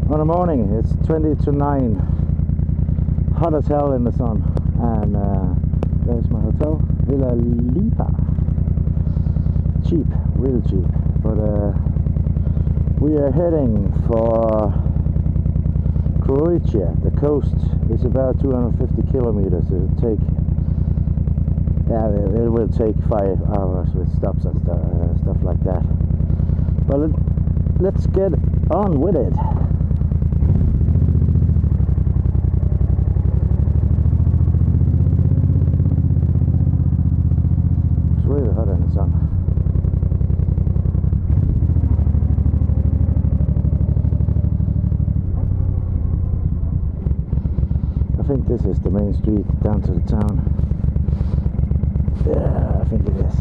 On the morning, it's 20 to 9, hot as hell in the sun, and there's my hotel, Villa Lipa. Cheap, real cheap, but we are heading for Croatia. The coast is about 250 kilometers. It will take 5 hours with stops and stuff like that. But let's get on with it. It's really hot in the sun. I think this is the main street down to the town. Yeah, I think it is.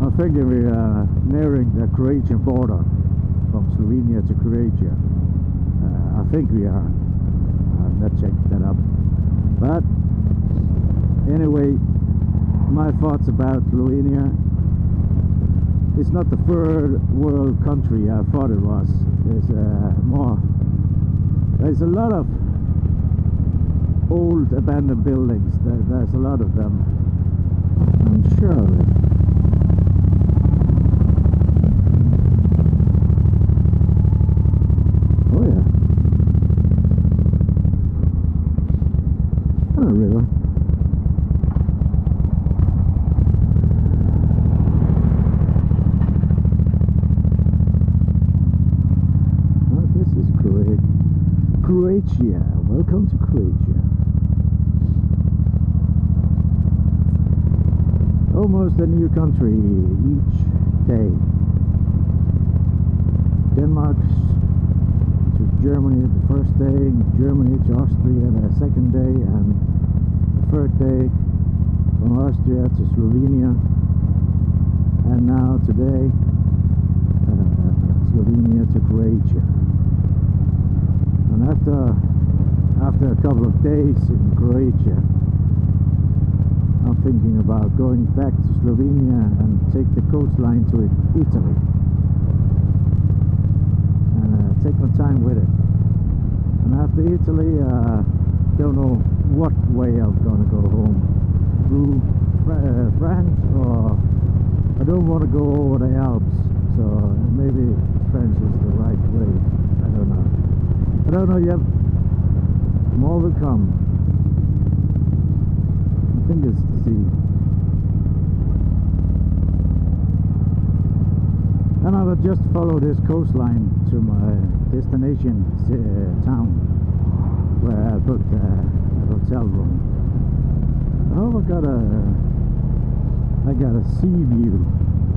I think we are nearing the Croatian border from Slovenia to Croatia. I think we are. I've not checked that up. But anyway, my thoughts about Slovenia. It's not the third world country I thought it was. There's a lot of old abandoned buildings. There's a lot of them, I'm sure of it. Oh yeah. And a river. Croatia, welcome to Croatia. Almost a new country each day. Denmark to Germany the first day, Germany to Austria the second day, and the third day from Austria to Slovenia, and now today Slovenia to Croatia. And after a couple of days in Croatia, I'm thinking about going back to Slovenia and take the coastline to Italy, and take my time with it. And after Italy, don't know what way I'm gonna go home, through France, or I don't want to go over the Alps, so maybe France is the right way. I don't know. I don't know yet. More will come. Fingers to see. And I will just follow this coastline to my destination town, where I booked a hotel room. Oh, I got a sea view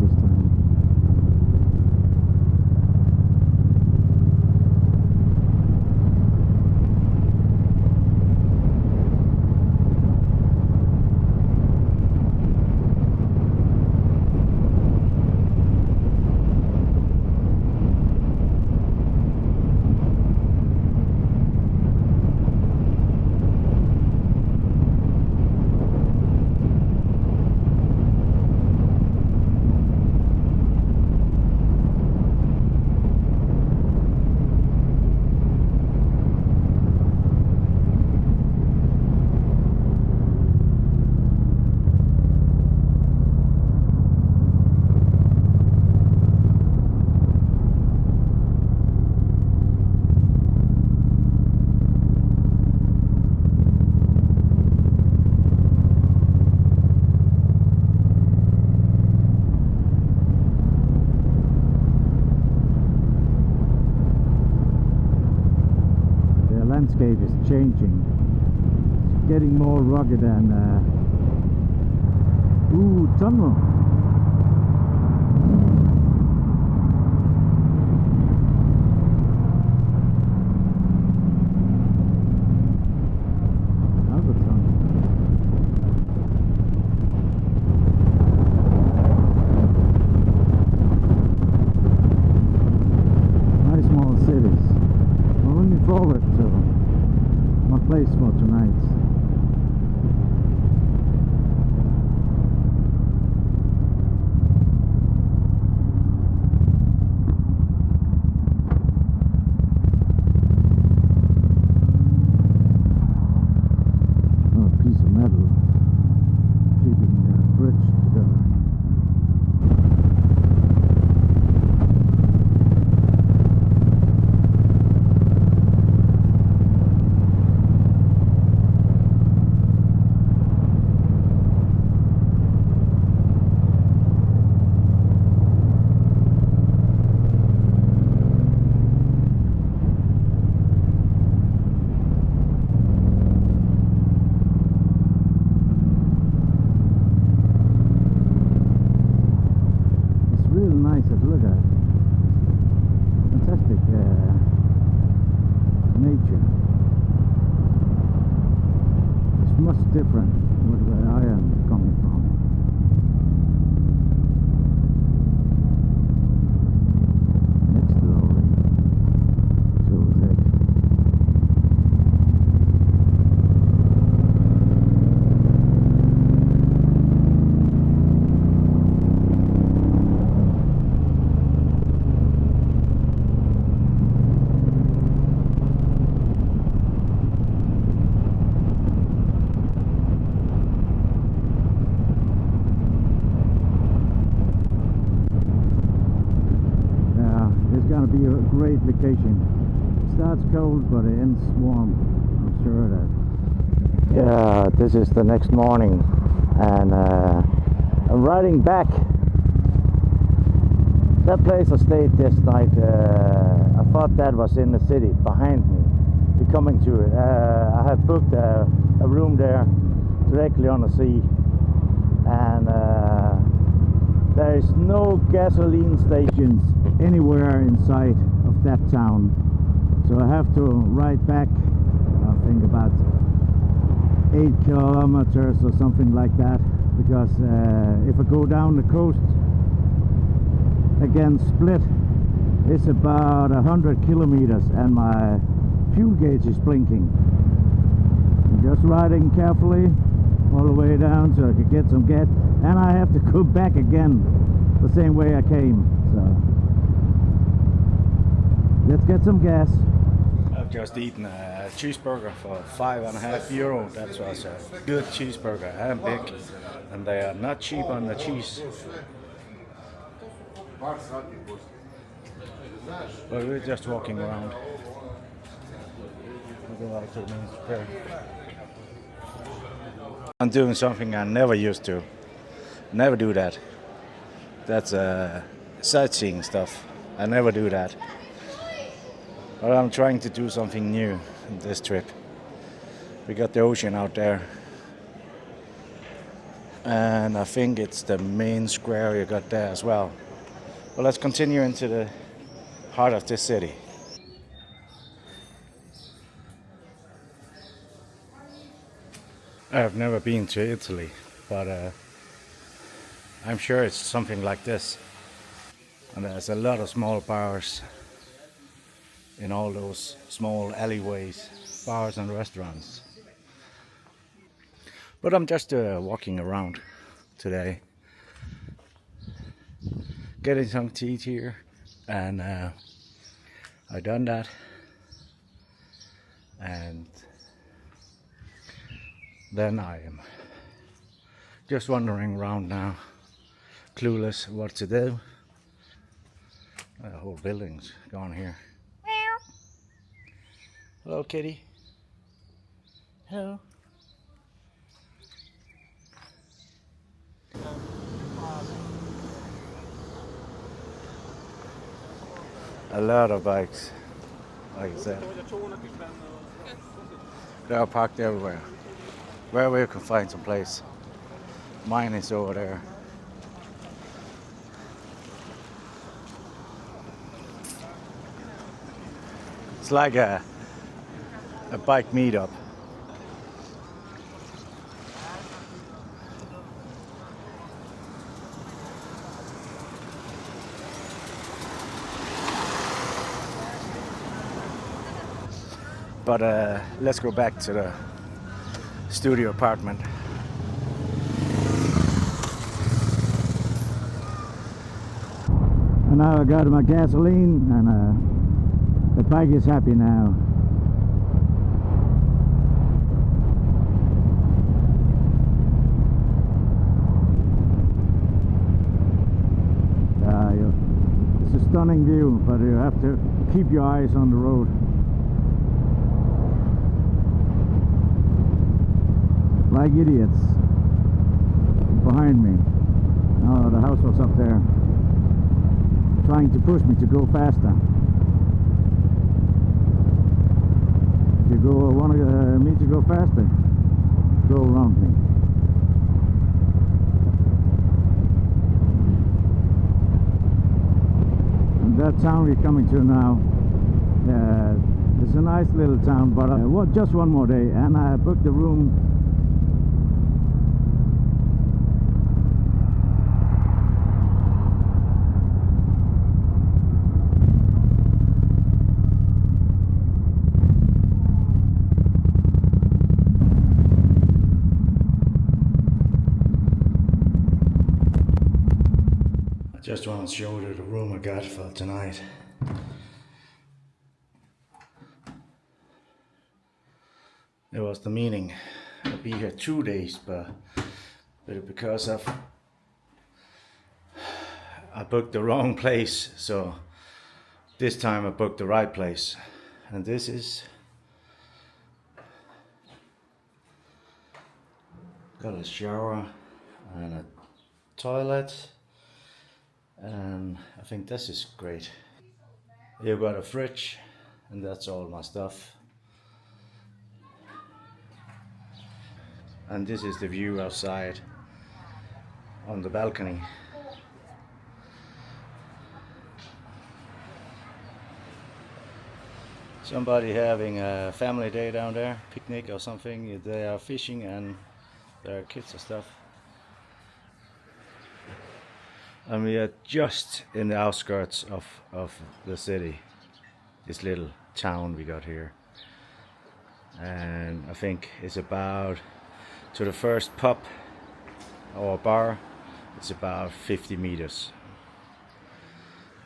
this time. Landscape is changing. It's getting more rugged and tunnel. Another tunnel. Nice small cities. I'm looking forward to my place for tonight. gonna be a great vacation. It starts cold, but it ends warm. I'm sure of that. Yeah, this is the next morning, and I'm riding back. That place I stayed this night, I thought that was in the city behind me. We're coming to it. I have booked a room there directly on the sea, and there is no gasoline stations anywhere in sight of that town. So I have to ride back, I think about 8 kilometers or something like that, because if I go down the coast again Split, it's about 100 kilometers and my fuel gauge is blinking. I'm just riding carefully all the way down so I can get some gas, and I have to go back again the same way I came. So let's get some gas. I've just eaten a cheeseburger for €5.50. That was a good cheeseburger and big, and they are not cheap on the cheese. But we're just walking around. I'm doing something I never used to. Never do that. That's sightseeing stuff. I never do that. But I'm trying to do something new in this trip. We got the ocean out there. And I think it's the main square you got there as well. Well, let's continue into the heart of this city. I've never been to Italy, but I'm sure it's something like this. And there's a lot of small bars in all those small alleyways, bars and restaurants. But I'm just walking around today, getting some tea here, and I done that, and then I am just wandering around now, clueless what to do. The whole building's gone here. Meow. Hello, kitty. Hello. A lot of bikes, like I said. They are parked everywhere. Wherever you can find some place. Mine is over there. It's like a bike meetup. But let's go back to the studio apartment. And now I got my gasoline, and the bike is happy now. It's a stunning view, but you have to keep your eyes on the road. Like idiots behind me. Oh, the house was up there, trying to push me to go faster. If you want me to go faster, go around me. And that town we're coming to now, it's a nice little town, but just one more day, and I booked a room. Just want to show you the room I got for tonight. It was the meaning to be here 2 days, but because I booked the wrong place, so This time I booked the right place, and this is got a shower and a toilet, and I think this is great. You've got a fridge, and that's all my stuff. And this is the view outside on the balcony. Somebody having a family day down there, picnic or something. They are fishing and there are kids and stuff. And we are just in the outskirts of the city, this little town we got here. And I think it's about, to the first pub or bar, it's about 50 meters.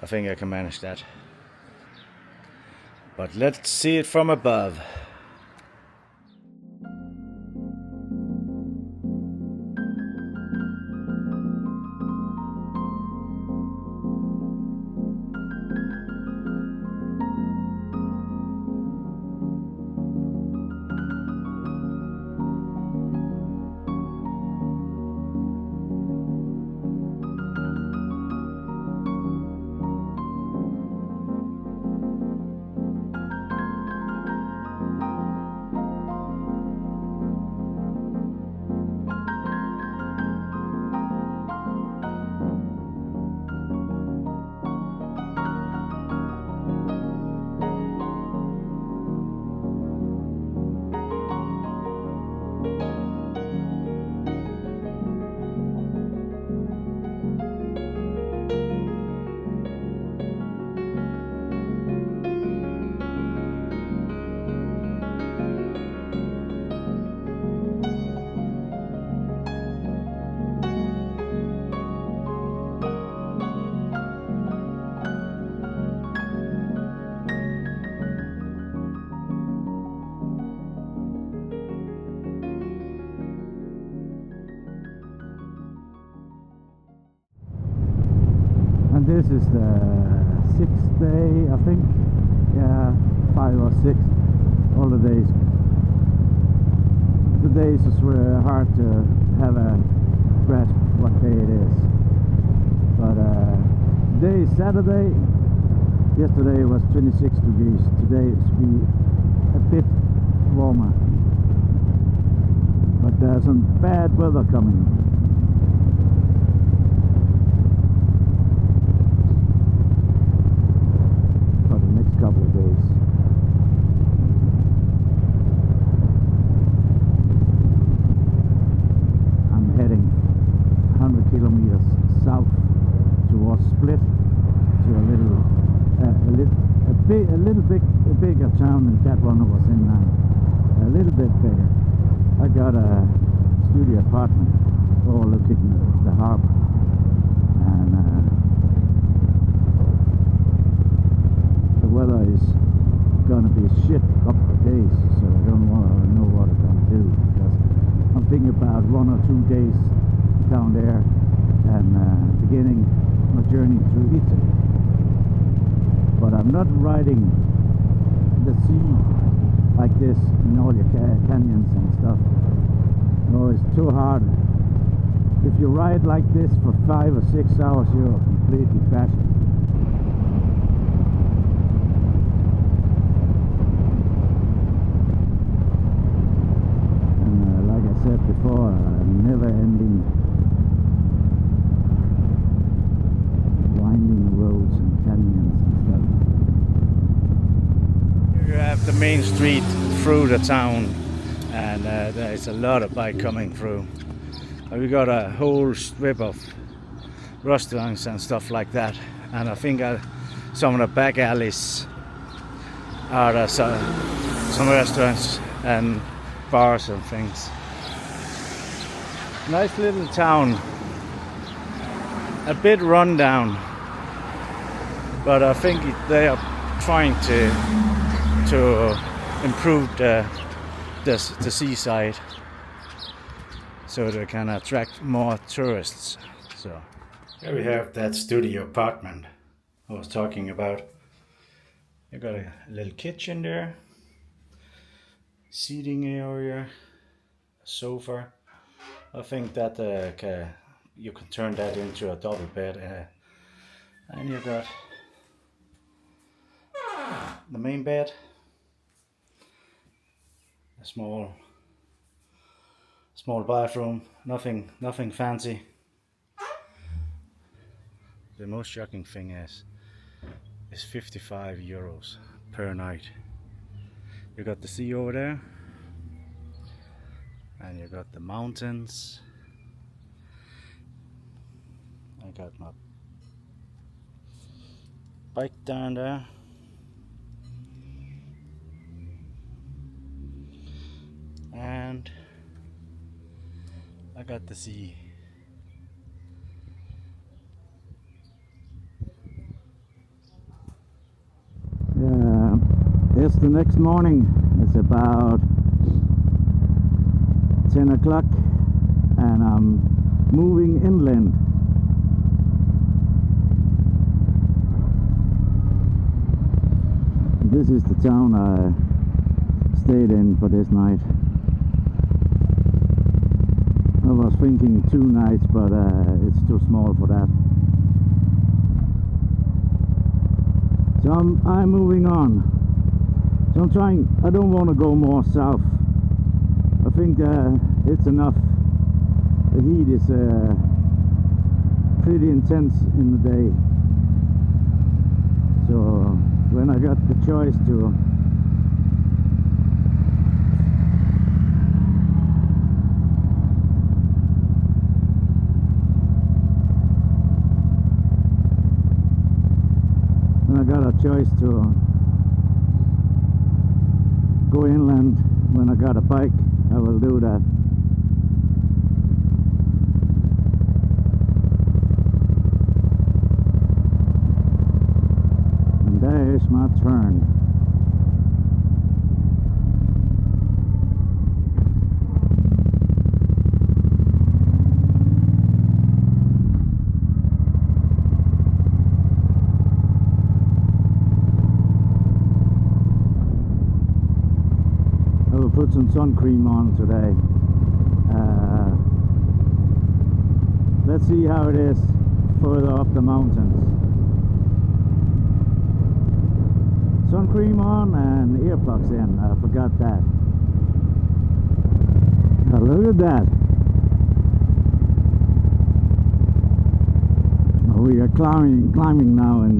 I think I can manage that. But let's see it from above. This is the 6th day, I think. Yeah, 5 or 6. All the days. The days is really hard to have a grasp what day it is. But today is Saturday. Yesterday was 26 degrees. Today it's be a bit warmer. But there's some bad weather coming. Couple of days. I'm heading 100 kilometers south towards Split to a little bigger town than that one I was in now. A little bit bigger. I got a studio apartment overlooking the harbor, and the weather is gonna be shit a couple of days, so I don't know what I'm gonna do, because I'm thinking about 1 or 2 days down there and beginning my journey through Italy. But I'm not riding the sea like this in all your canyons and stuff. No, it's too hard. If you ride like this for 5 or 6 hours, you're completely bashed. Said before, never-ending winding roads and canyons and stuff. You have the main street through the town, and there's a lot of bike coming through. We got a whole strip of restaurants and stuff like that, and I think some of the back alleys are some restaurants and bars and things. Nice little town, a bit run down, but I think they are trying to improve the seaside so they can attract more tourists. So here we have that studio apartment I was talking about. You got a little kitchen there, seating area, a sofa. I think that you can turn that into a double bed, and you got the main bed, a small bathroom, nothing fancy. The most shocking thing is 55 euros per night. You got the sea over there, and you got the mountains. I got my bike down there. And I got the sea. Yeah, it's the next morning. It's about 10 o'clock and I'm moving inland. This is the town I stayed in for this night. I was thinking 2 nights, but it's too small for that. So I'm moving on. So I'm trying. I don't want to go more south. I think it's enough. The heat is pretty intense in the day. So when I got the choice to go inland, when I got a bike, I will do that. And there's my turn. Put some sun cream on today. Let's see how it is further up the mountains. Sun cream on and earplugs in. I forgot that. Now look at that. We are climbing now in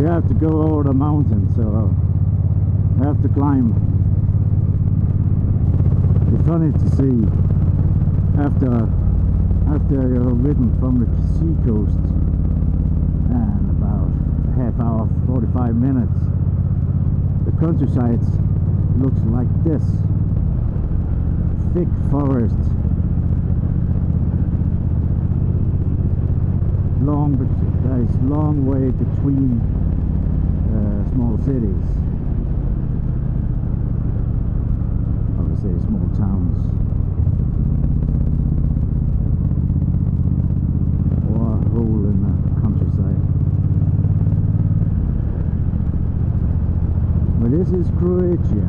we have to go over the mountain, so I have to climb. It's funny to see after you've ridden from the sea coast and about a half hour, 45 minutes, the countryside looks like this. Thick forest, there's long way between small cities. I would say small towns. Or a hole in the countryside. But this is Croatia.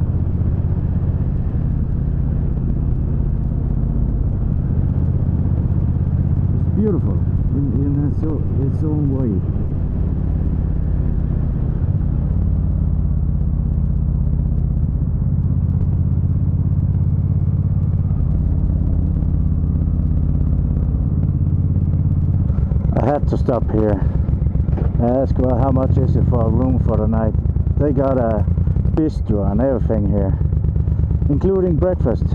It's beautiful in its own way. I had to stop here. Ask well, how much is it for a room for the night. They got a bistro and everything here, including breakfast.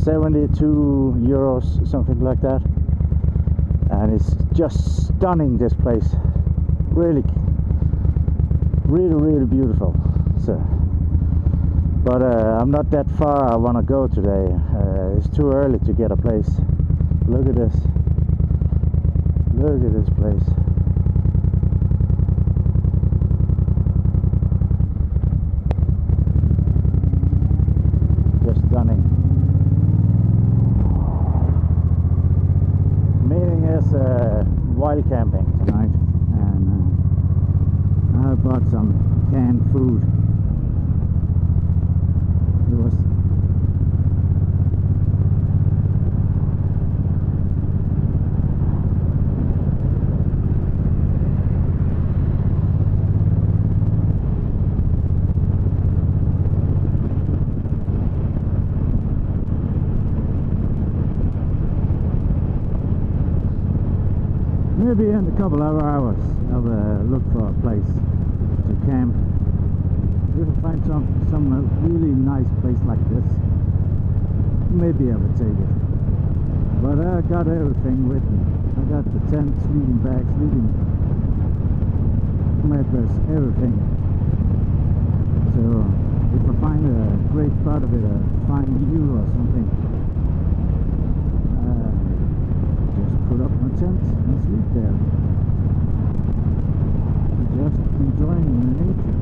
72 euros, something like that. and it's just stunning, this place. Really beautiful. So, but I'm not that far I want to go today. It's too early to get a place. Look at this. Look at this place. Just stunning. Meaning is wild camping tonight, and I bought some canned food. It was maybe in a couple of hours I'll look for a place to camp. If I find some really nice place like this, maybe I would take it. But I got everything with me. I got the tent, sleeping bag, sleeping mattress, everything. So if I find a great spot of it, a fine view or something, put up my tent and sleep there. Just enjoying the nature.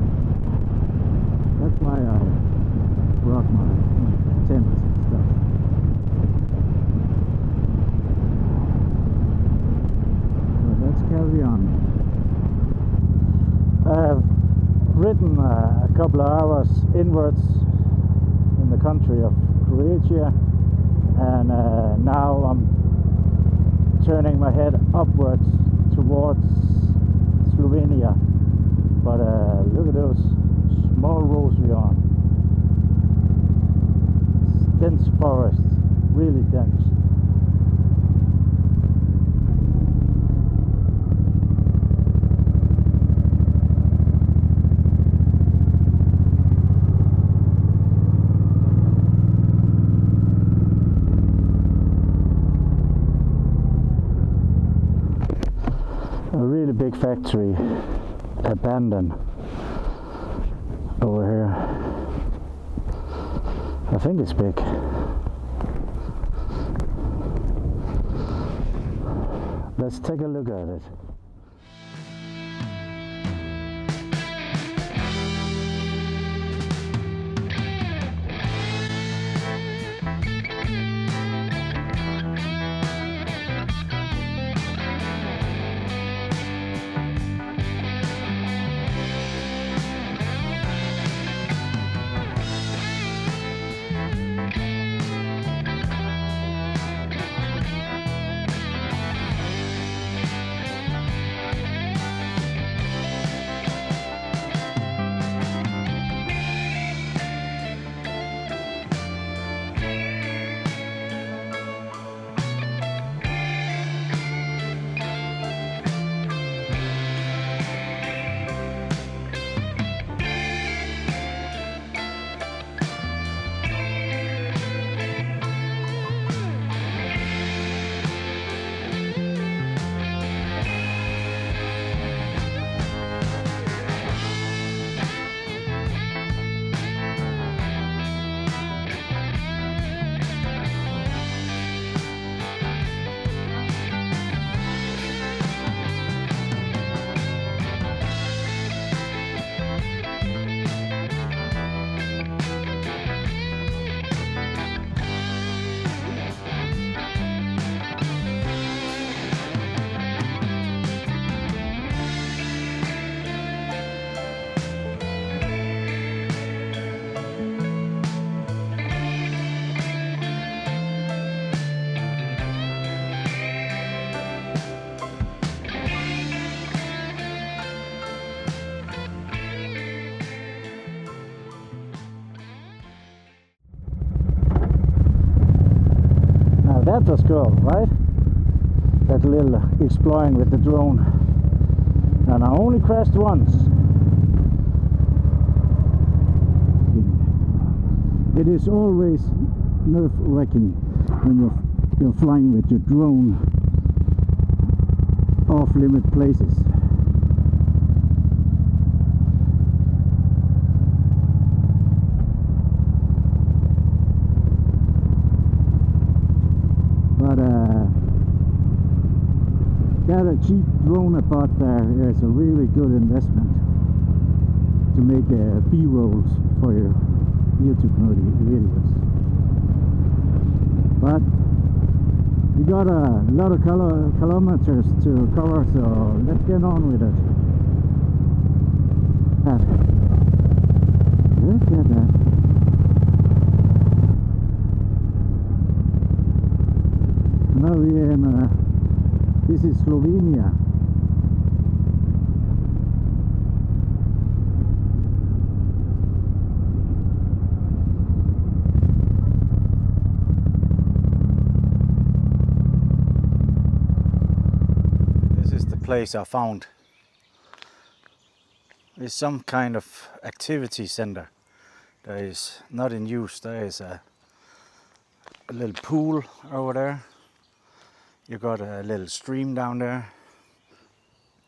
That's why I brought my tent and stuff. So let's carry on. I've ridden a couple of hours inwards in the country of Croatia, and now I'm turning my head upwards towards Slovenia. But look at those small roads we're on. It's dense forest, really dense. A really big factory abandoned over here. I think it's big. Let's take a look at it. That was cool, right? That little exploring with the drone. And I only crashed once. It is always nerve-wracking when you're flying with your drone. off-limit places. But get a cheap drone I bought there is a really good investment to make B-rolls for your YouTube videos. But we got a lot of kilometers to cover, so let's get on with it. Look at that. Now we're in, this is Slovenia. This is the place I found. It's some kind of activity center. There is not in use. There is a little pool over there. You got a little stream down there.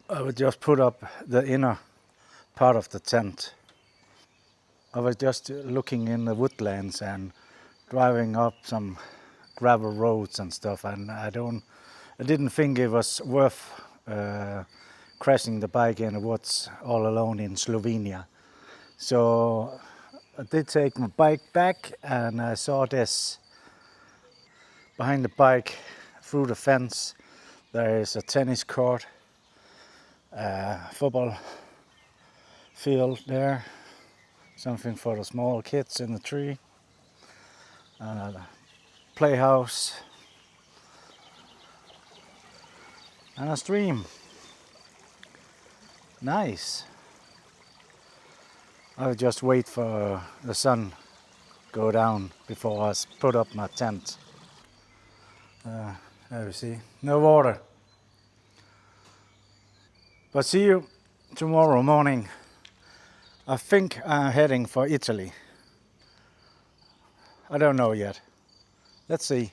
I would just put up the inner part of the tent. I was just looking in the woodlands and driving up some gravel roads and stuff, and I didn't think it was worth crashing the bike in the woods all alone in Slovenia. So I did take my bike back, and I saw this behind the bike. Through the fence there is a tennis court, football field there, something for the small kids in the tree, and a playhouse and a stream. Nice. I'll just wait for the sun go down before I put up my tent. There we see, no water. But see you tomorrow morning. I think I'm heading for Italy. I don't know yet. Let's see.